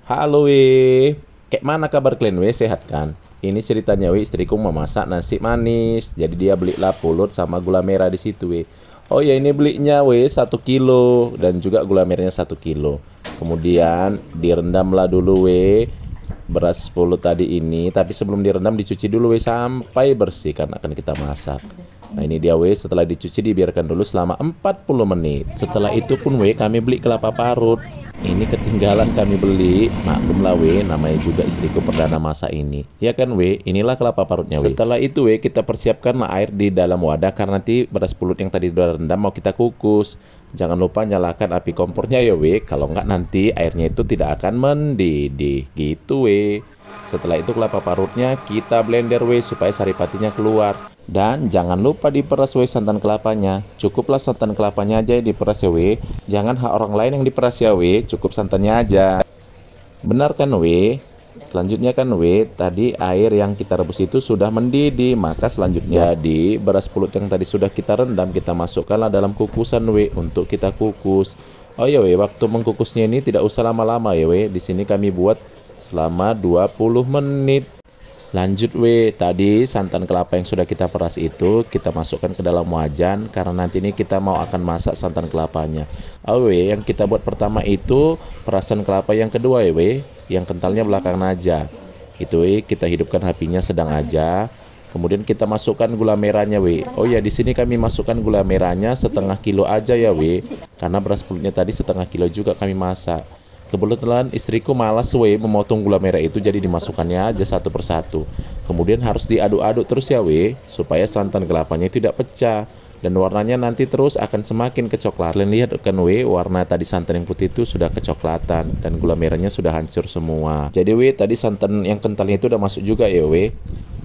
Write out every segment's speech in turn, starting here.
Halo we, kayak mana kabar kalian we, sehat kan? Ini ceritanya we, istriku memasak nasi manis. Jadi dia belilah pulut sama gula merah di situ we. Oh ya ini belinya we 1 kilo dan juga gula merahnya 1 kilo. Kemudian direndamlah dulu we beras pulut tadi ini. Tapi sebelum direndam dicuci dulu we sampai bersih karena akan kita masak. Nah ini dia we, setelah dicuci dibiarkan dulu selama 40 menit. Setelah itu pun we kami beli kelapa parut. Ini ketinggalan kami beli, maklum lah we, namanya juga istriku perdana masak ini. Ya kan we, inilah kelapa parutnya we. Setelah itu we, kita persiapkan air di dalam wadah karena nanti beras pulut yang tadi sudah rendam mau kita kukus. Jangan lupa nyalakan api kompornya ya we, kalau nggak nanti airnya itu tidak akan mendidih gitu we. Setelah itu kelapa parutnya kita blender we supaya saripatinya keluar. Dan jangan lupa diperas we santan kelapanya. Cukuplah santan kelapanya aja yang diperas ya we. Jangan hak orang lain yang diperas ya we, cukup santannya aja. Benar kan we? Selanjutnya kan we, tadi air yang kita rebus itu sudah mendidih. Maka selanjutnya jadi beras pulut yang tadi sudah kita rendam kita masukkanlah dalam kukusan we untuk kita kukus. Oh ya we, waktu mengkukusnya ini tidak usah lama-lama ya we. Di sini kami buat selama 20 menit. Lanjut we, tadi santan kelapa yang sudah kita peras itu kita masukkan ke dalam wajan karena nanti ini kita mau akan masak santan kelapanya. Oh we, yang kita buat pertama itu perasan kelapa, yang kedua ya we, yang kentalnya belakangan aja. Itu we, kita hidupkan apinya sedang aja. Kemudian kita masukkan gula merahnya we. Oh ya, di sini kami masukkan gula merahnya 1/2 kilo aja ya we, karena beras pulutnya tadi 1/2 kilo juga kami masak. Kebetulan istriku malas we memotong gula merah itu, jadi dimasukkannya aja satu persatu. Kemudian harus diaduk-aduk terus ya we, supaya santan kelapanya tidak pecah. Dan warnanya nanti terus akan semakin kecoklatan. Kalian lihat kan we, warna tadi santan yang putih itu sudah kecoklatan dan gula merahnya sudah hancur semua. Jadi we, tadi santan yang kentalnya itu udah masuk juga ya we.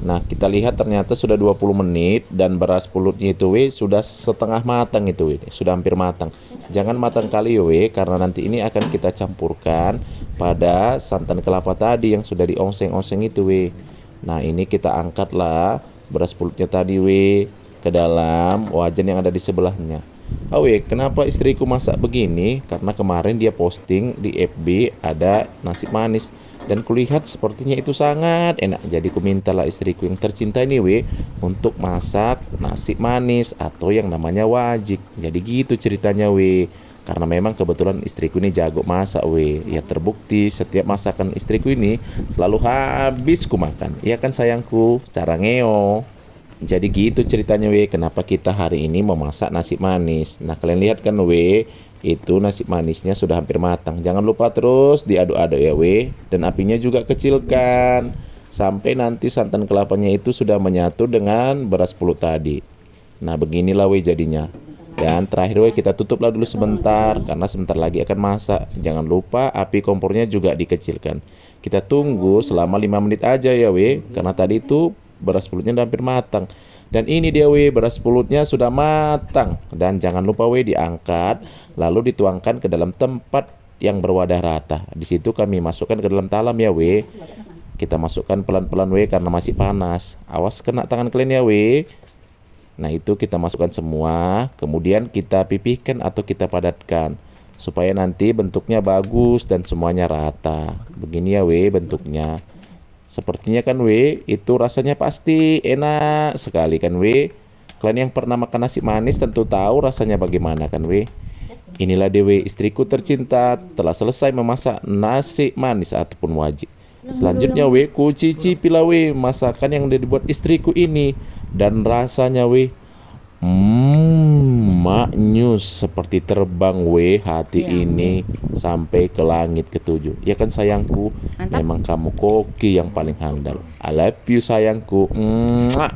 Nah kita lihat ternyata sudah 20 menit dan beras pulutnya itu we sudah setengah matang itu we, sudah hampir matang. Jangan matang kali we, karena nanti ini akan kita campurkan pada santan kelapa tadi yang sudah diongseng-ongseng itu we. Nah ini kita angkatlah beras pulutnya tadi we ke dalam wajan yang ada di sebelahnya. Oh we, kenapa istriku masak begini? Karena kemarin dia posting di FB ada nasi manis dan kulihat sepertinya itu sangat enak. Jadi ku mintalah istriku yang tercinta ini we untuk masak nasi manis atau yang namanya wajik. Jadi gitu ceritanya we. Karena memang kebetulan istriku ini jago masak we. Ya terbukti setiap masakan istriku ini selalu habis ku makan. Iya kan sayangku, cara ngeo. Jadi gitu ceritanya we, kenapa kita hari ini memasak nasi manis. Nah kalian lihat kan we, itu nasi manisnya sudah hampir matang. Jangan lupa terus diaduk-aduk ya we, dan apinya juga kecilkan sampai nanti santan kelapanya itu sudah menyatu dengan beras pulut tadi. Nah beginilah we jadinya. Dan terakhir we, kita tutuplah dulu sebentar karena sebentar lagi akan masak. Jangan lupa api kompornya juga dikecilkan. Kita tunggu selama 5 menit aja ya we, karena tadi itu beras pulutnya udah hampir matang. Dan ini dia we, beras pulutnya sudah matang. Dan jangan lupa we, diangkat lalu dituangkan ke dalam tempat yang berwadah rata. Di situ kami masukkan ke dalam talam ya we. Kita masukkan pelan-pelan we karena masih panas. Awas kena tangan kalian ya we. Nah itu kita masukkan semua. Kemudian kita pipihkan atau kita padatkan supaya nanti bentuknya bagus dan semuanya rata. Begini ya we bentuknya. Sepertinya kan we, itu rasanya pasti enak sekali kan we. Kalian yang pernah makan nasi manis tentu tahu rasanya bagaimana kan we. Inilah dewe, istriku tercinta telah selesai memasak nasi manis ataupun wajik. Selanjutnya we, ku cicipi lah we masakan yang dibuat istriku ini. Dan rasanya we, maknyus seperti terbang we hati ini sampai ke langit ketujuh. Ya kan sayangku, Mantap. memang kamu koki yang paling handal. I love you sayangku. Mwah.